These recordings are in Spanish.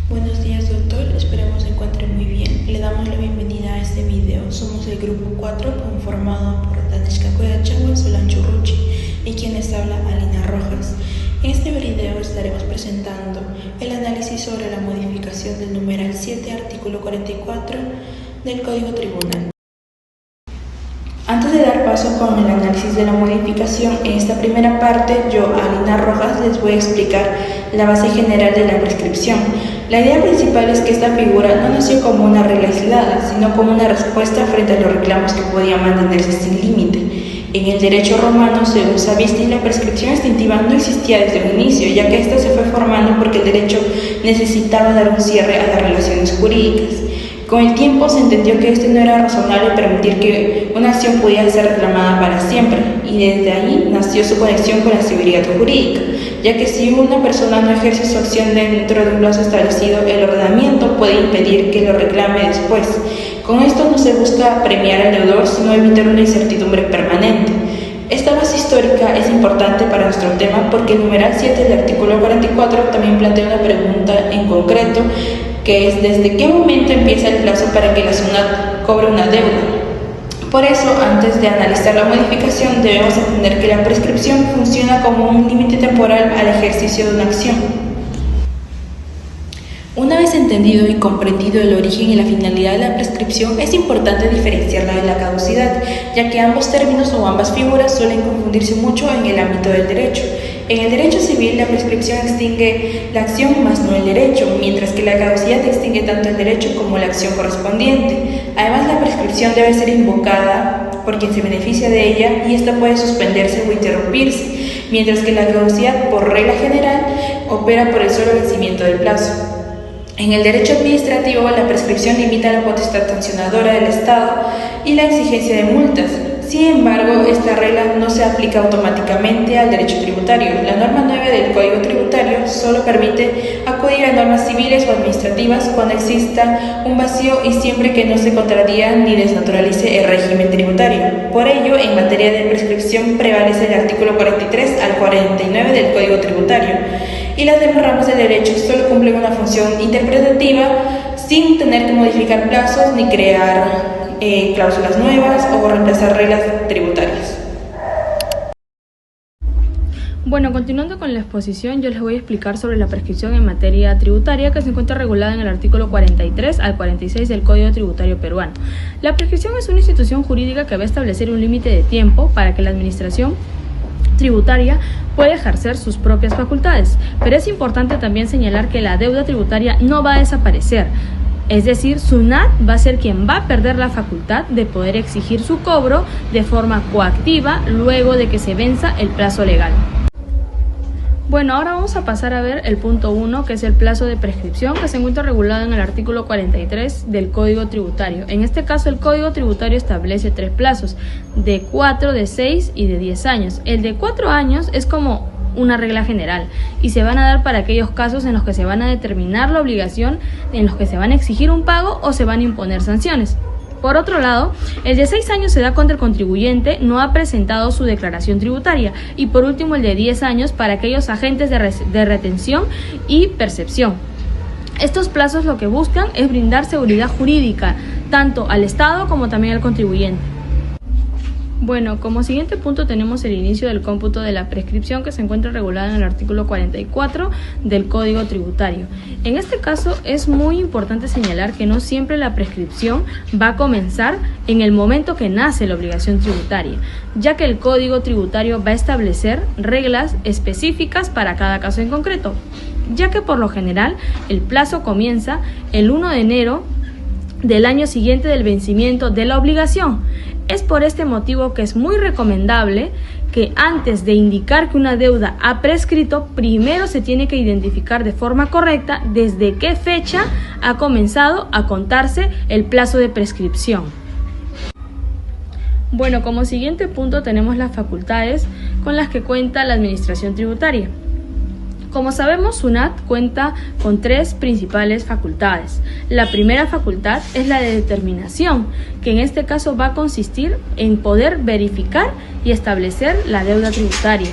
Buenos días, doctor. Esperemos se encuentre muy bien. Le damos la bienvenida a este video. Somos el grupo 4 conformado por Danishka Koyachagua, Solange Urruchi y quien les habla, Alina Rojas. En este video estaremos presentando el análisis sobre la modificación del numeral 7, artículo 44 del Código Tribunal. Antes de dar paso con el análisis de la modificación, en esta primera parte yo, Alina Rojas, les voy a explicar la base general de la prescripción. La idea principal es que esta figura no nació como una regla aislada, sino como una respuesta frente a los reclamos que podían mantenerse sin límite. En el derecho romano, según Savistry, la prescripción extintiva no existía desde un inicio, ya que ésta se fue formando porque el derecho necesitaba dar un cierre a las relaciones jurídicas. Con el tiempo se entendió que no era razonable permitir que una acción pudiera ser reclamada para siempre, y desde ahí nació su conexión con la severidad jurídica, ya que si una persona no ejerce su acción dentro de un plazo establecido, el ordenamiento puede impedir que lo reclame después. Con esto no se busca premiar al deudor, sino evitar una incertidumbre permanente. Esta base histórica es importante para nuestro tema porque el numeral 7 del artículo 44 también plantea una pregunta en concreto, que es ¿desde qué momento empieza el plazo para que la SUNAT cobre una deuda? Por eso, antes de analizar la modificación, debemos entender que la prescripción funciona como un límite temporal al ejercicio de una acción. Una vez entendido y comprendido el origen y la finalidad de la prescripción, es importante diferenciarla de la caducidad, ya que ambos términos o ambas figuras suelen confundirse mucho en el ámbito del derecho. En el derecho civil, la prescripción extingue la acción más no el derecho, mientras que la caducidad extingue tanto el derecho como la acción correspondiente. Además, la prescripción debe ser invocada por quien se beneficia de ella y esta puede suspenderse o interrumpirse, mientras que la caducidad, por regla general, opera por el solo vencimiento del plazo. En el derecho administrativo, la prescripción limita la potestad sancionadora del Estado y la exigencia de multas. Sin embargo, esta regla no se aplica automáticamente al derecho tributario. La norma 9 del Código Tributario solo permite acudir a normas civiles o administrativas cuando exista un vacío y siempre que no se contradiga ni desnaturalice el régimen tributario. Por ello, en materia de prescripción prevalece el artículo 43 al 49 del Código Tributario, y las demás ramas del derecho solo cumplen una función interpretativa sin tener que modificar plazos ni crear cláusulas nuevas o reemplazar reglas tributarias. Bueno, continuando con la exposición, yo les voy a explicar sobre la prescripción en materia tributaria que se encuentra regulada en el artículo 43 al 46 del Código Tributario peruano. La prescripción es una institución jurídica que va a establecer un límite de tiempo para que la administración tributaria puede ejercer sus propias facultades, pero es importante también señalar que la deuda tributaria no va a desaparecer. Es decir, SUNAT va a ser quien va a perder la facultad de poder exigir su cobro de forma coactiva luego de que se venza el plazo legal. Bueno, ahora vamos a pasar a ver el punto 1, que es el plazo de prescripción, que se encuentra regulado en el artículo 43 del Código Tributario. En este caso, el Código Tributario establece 3 plazos, de 4, de 6 y de 10 años. El de 4 años es como una regla general y se van a dar para aquellos casos en los que se van a determinar la obligación, en los que se van a exigir un pago o se van a imponer sanciones. Por otro lado, el de 6 años se da cuando el contribuyente no ha presentado su declaración tributaria, y por último el de 10 años para aquellos agentes de retención y percepción. Estos plazos lo que buscan es brindar seguridad jurídica tanto al Estado como también al contribuyente. Bueno, como siguiente punto tenemos el inicio del cómputo de la prescripción, que se encuentra regulada en el artículo 44 del Código Tributario. En este caso es muy importante señalar que no siempre la prescripción va a comenzar en el momento que nace la obligación tributaria, ya que el Código Tributario va a establecer reglas específicas para cada caso en concreto, ya que por lo general el plazo comienza el 1 de enero del año siguiente del vencimiento de la obligación. Es por este motivo que es muy recomendable que antes de indicar que una deuda ha prescrito, primero se tiene que identificar de forma correcta desde qué fecha ha comenzado a contarse el plazo de prescripción. Bueno, como siguiente punto tenemos las facultades con las que cuenta la Administración Tributaria. Como sabemos, SUNAT cuenta con 3 principales facultades. La primera facultad es la de determinación, que en este caso va a consistir en poder verificar y establecer la deuda tributaria.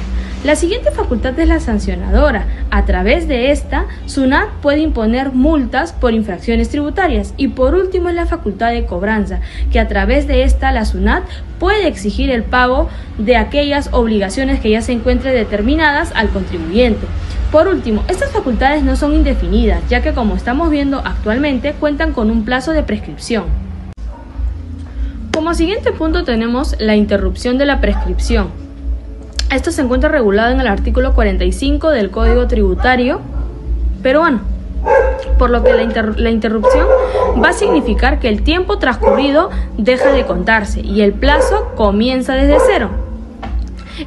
La siguiente facultad es la sancionadora. A través de esta, SUNAT puede imponer multas por infracciones tributarias. Y por último es la facultad de cobranza, que a través de esta la SUNAT puede exigir el pago de aquellas obligaciones que ya se encuentren determinadas al contribuyente. Por último, estas facultades no son indefinidas, ya que como estamos viendo actualmente cuentan con un plazo de prescripción. Como siguiente punto tenemos la interrupción de la prescripción. Esto se encuentra regulado en el artículo 45 del Código Tributario peruano, por lo que la interrupción va a significar que el tiempo transcurrido deja de contarse y el plazo comienza desde cero.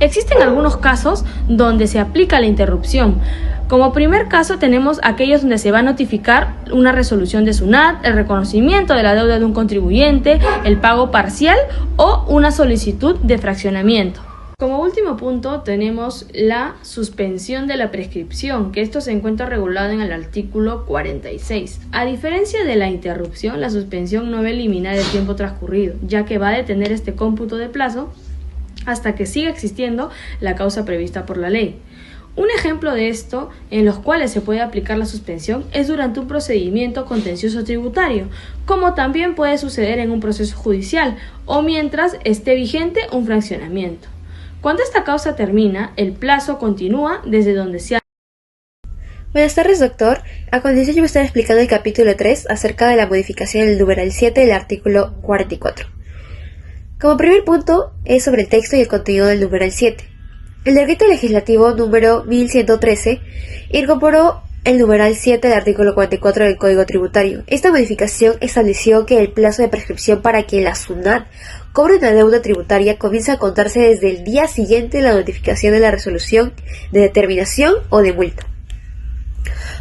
Existen algunos casos donde se aplica la interrupción. Como primer caso tenemos aquellos donde se va a notificar una resolución de SUNAT, el reconocimiento de la deuda de un contribuyente, el pago parcial o una solicitud de fraccionamiento. Como último punto tenemos la suspensión de la prescripción, que esto se encuentra regulado en el artículo 46. A diferencia de la interrupción, la suspensión no va a eliminar el tiempo transcurrido, ya que va a detener este cómputo de plazo hasta que siga existiendo la causa prevista por la ley. Un ejemplo de esto, en los cuales se puede aplicar la suspensión, es durante un procedimiento contencioso tributario, como también puede suceder en un proceso judicial o mientras esté vigente un fraccionamiento. Cuando esta causa termina, el plazo continúa desde donde se ha... Buenas tardes, doctor. A continuación yo voy a estar explicando el capítulo 3 acerca de la modificación del numeral 7 del artículo 44. Como primer punto es sobre el texto y el contenido del numeral 7. El decreto legislativo número 1113 incorporó el numeral 7 del artículo 44 del Código Tributario. Esta modificación estableció que el plazo de prescripción para que la SUNAT cobre una deuda tributaria comienza a contarse desde el día siguiente de la notificación de la resolución de determinación o de multa.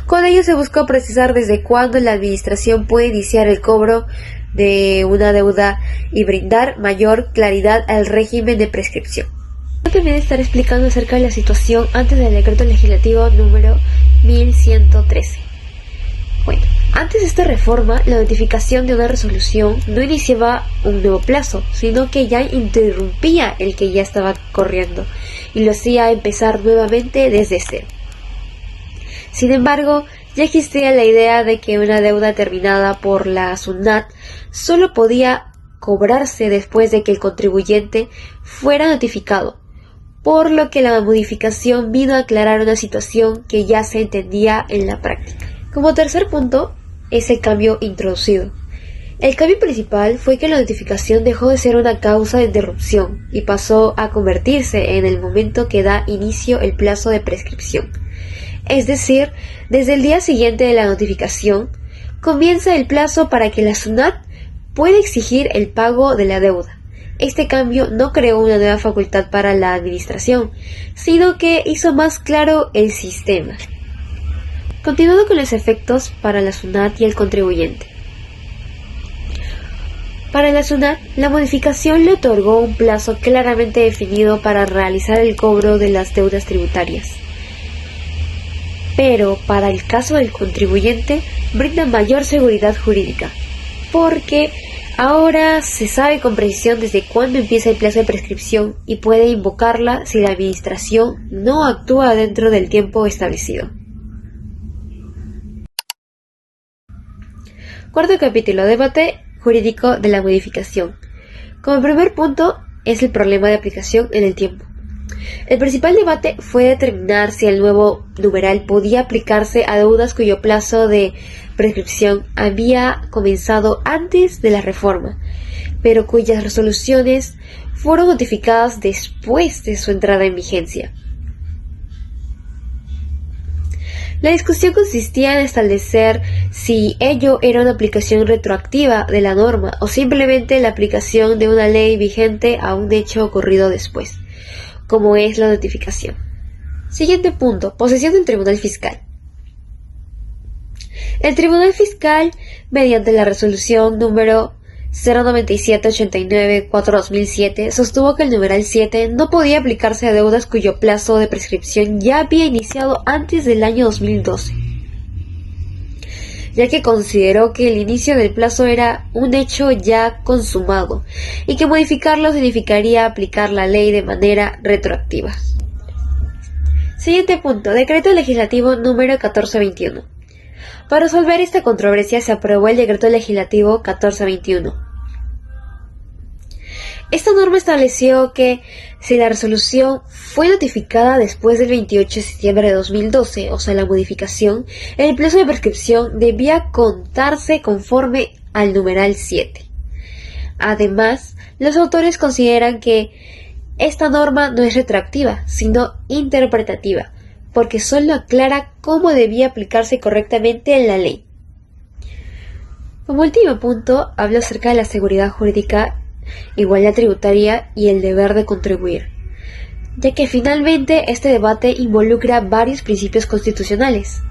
Con ello se buscó precisar desde cuándo la administración puede iniciar el cobro de una deuda y brindar mayor claridad al régimen de prescripción. También estaré explicando acerca de la situación antes del decreto legislativo número 1113. Bueno, antes de esta reforma, la notificación de una resolución no iniciaba un nuevo plazo, sino que ya interrumpía el que ya estaba corriendo y lo hacía empezar nuevamente desde cero. Sin embargo, ya existía la idea de que una deuda terminada por la SUNAT solo podía cobrarse después de que el contribuyente fuera notificado, por lo que la modificación vino a aclarar una situación que ya se entendía en la práctica. Como tercer punto es el cambio introducido. El cambio principal fue que la notificación dejó de ser una causa de interrupción y pasó a convertirse en el momento que da inicio el plazo de prescripción. Es decir, desde el día siguiente de la notificación, comienza el plazo para que la SUNAT pueda exigir el pago de la deuda. Este cambio no creó una nueva facultad para la administración, sino que hizo más claro el sistema. Continuando con los efectos para la SUNAT y el contribuyente. Para la SUNAT, la modificación le otorgó un plazo claramente definido para realizar el cobro de las deudas tributarias. Pero para el caso del contribuyente brinda mayor seguridad jurídica, porque ahora se sabe con precisión desde cuándo empieza el plazo de prescripción y puede invocarla si la administración no actúa dentro del tiempo establecido. Cuarto capítulo, debate jurídico de la modificación. Como primer punto es el problema de aplicación en el tiempo. El principal debate fue determinar si el nuevo numeral podía aplicarse a deudas cuyo plazo de prescripción había comenzado antes de la reforma, pero cuyas resoluciones fueron notificadas después de su entrada en vigencia. La discusión consistía en establecer si ello era una aplicación retroactiva de la norma o simplemente la aplicación de una ley vigente a un hecho ocurrido después, como es la notificación. Siguiente punto, posesión del Tribunal Fiscal. El Tribunal Fiscal, mediante la resolución número 09789/2007, sostuvo que el numeral 7 no podía aplicarse a deudas cuyo plazo de prescripción ya había iniciado antes del año 2012, ya que consideró que el inicio del plazo era un hecho ya consumado y que modificarlo significaría aplicar la ley de manera retroactiva. Siguiente punto, decreto legislativo número 1421. Para resolver esta controversia se aprobó el decreto legislativo 1421. Esta norma estableció que si la resolución fue notificada después del 28 de septiembre de 2012, o sea la modificación, el plazo de prescripción debía contarse conforme al numeral 7. Además, los autores consideran que esta norma no es retroactiva, sino interpretativa, porque solo aclara cómo debía aplicarse correctamente en la ley. Como último punto, hablo acerca de la seguridad jurídica, igualdad tributaria y el deber de contribuir, ya que finalmente este debate involucra varios principios constitucionales.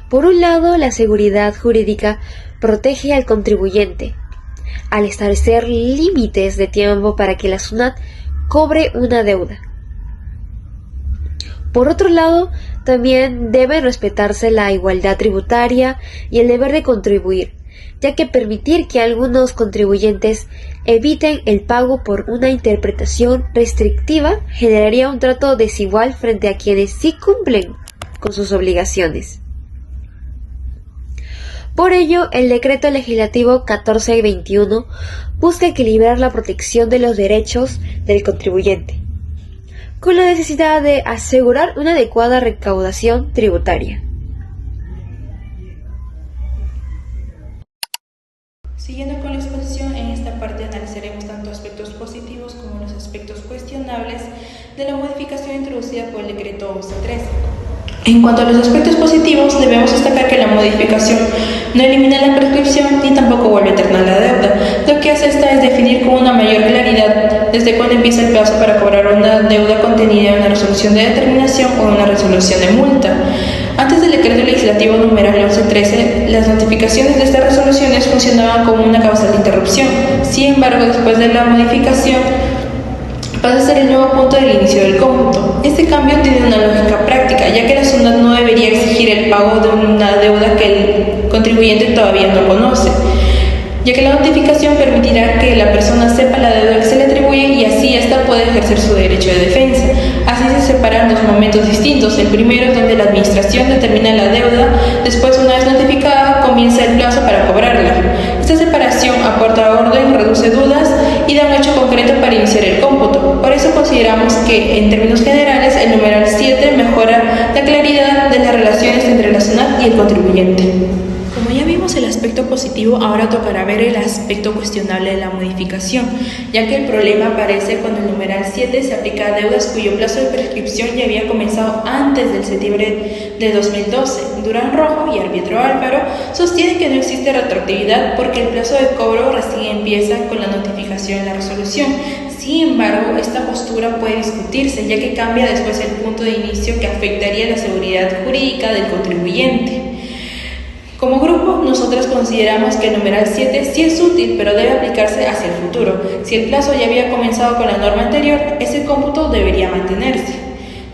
Por un lado, la seguridad jurídica protege al contribuyente, al establecer límites de tiempo para que la SUNAT cobre una deuda. Por otro lado, también debe respetarse la igualdad tributaria y el deber de contribuir, ya que permitir que algunos contribuyentes eviten el pago por una interpretación restrictiva generaría un trato desigual frente a quienes sí cumplen con sus obligaciones. Por ello, el decreto legislativo 1421 busca equilibrar la protección de los derechos del contribuyente con la necesidad de asegurar una adecuada recaudación tributaria. Siguiendo con la exposición, en esta parte analizaremos tanto aspectos positivos como los aspectos cuestionables de la modificación introducida por el decreto 1113. En cuanto a los aspectos positivos, debemos destacar que la modificación no elimina la prescripción ni tampoco vuelve eterna la deuda. Lo que hace esta es definir con una mayor claridad desde cuándo empieza el plazo para cobrar una deuda contenida en una resolución de determinación o en una resolución de multa. Antes del decreto legislativo numeral 1113, las notificaciones de estas resoluciones funcionaban como una causal de interrupción. Sin embargo, después de la modificación, pasa a ser el nuevo punto del inicio del cómputo. Este cambio tiene una lógica práctica, ya que la SUNAT no debería exigir el pago de una deuda que el contribuyente todavía no conoce, ya que la notificación permitirá que la persona sepa la deuda que se le atribuye y así ésta puede ejercer su derecho de defensa. Así se separan dos momentos distintos. El primero es donde la administración determina la deuda, después, una vez notificada, comienza el plazo para cobrarla. Esta separación aporta orden, reduce dudas y da un hecho concreto para iniciar el cómputo. Por eso consideramos que, en términos generales, el numeral 7 mejora la claridad de las relaciones entre la SUNAT y el contribuyente. Como ya vimos el aspecto positivo, ahora tocará ver el aspecto cuestionable de la modificación, ya que el problema aparece cuando el numeral 7 se aplica a deudas cuyo plazo de prescripción ya había comenzado antes del septiembre de 2012. Durán Rojo y Árbitro Álvaro sostienen que no existe retroactividad porque el plazo de cobro recién empieza con la notificación de la resolución. Sin embargo, esta postura puede discutirse, ya que cambia después el punto de inicio que afectaría la seguridad jurídica del contribuyente. Como grupo, nosotras consideramos que el numeral 7 sí es útil, pero debe aplicarse hacia el futuro. Si el plazo ya había comenzado con la norma anterior, ese cómputo debería mantenerse.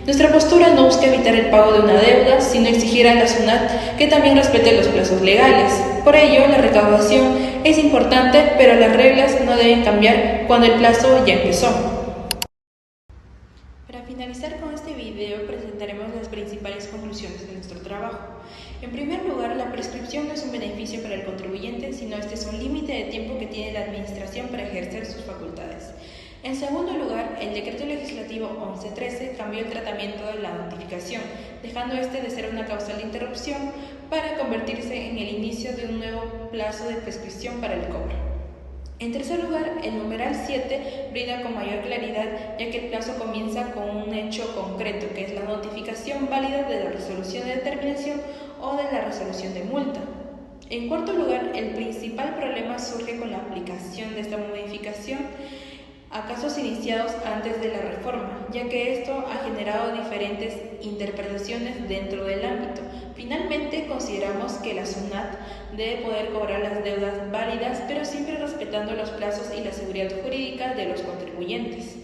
Nuestra postura no busca evitar el pago de una deuda, sino exigir a la SUNAT que también respete los plazos legales. Por ello, la recaudación es importante, pero las reglas no deben cambiar cuando el plazo ya empezó. Para finalizar con este video, presentaremos las principales conclusiones de nuestro trabajo. En primer lugar, la prescripción no es un beneficio para el contribuyente, sino este es un límite de tiempo que tiene la administración para ejercer sus facultades. En segundo lugar, el decreto legislativo 1113 cambió el tratamiento de la notificación, dejando este de ser una causal de interrupción para convertirse en el inicio de un nuevo plazo de prescripción para el cobro. En tercer lugar, el numeral 7 brinda con mayor claridad, ya que el plazo comienza con un hecho concreto, que es la notificación válida de la resolución de determinación o de la resolución de multa. En cuarto lugar, el principal problema surge con la aplicación de esta modificación a casos iniciados antes de la reforma, ya que esto ha generado diferentes interpretaciones dentro del ámbito. Finalmente, consideramos que la SUNAT debe poder cobrar las deudas válidas, pero siempre respetando los plazos y la seguridad jurídica de los contribuyentes.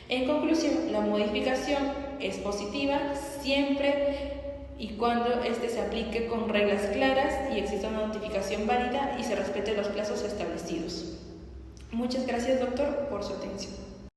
En conclusión, la modificación es positiva siempre y cuando éste se aplique con reglas claras y exista una notificación válida y se respeten los plazos establecidos. Muchas gracias, doctor, por su atención.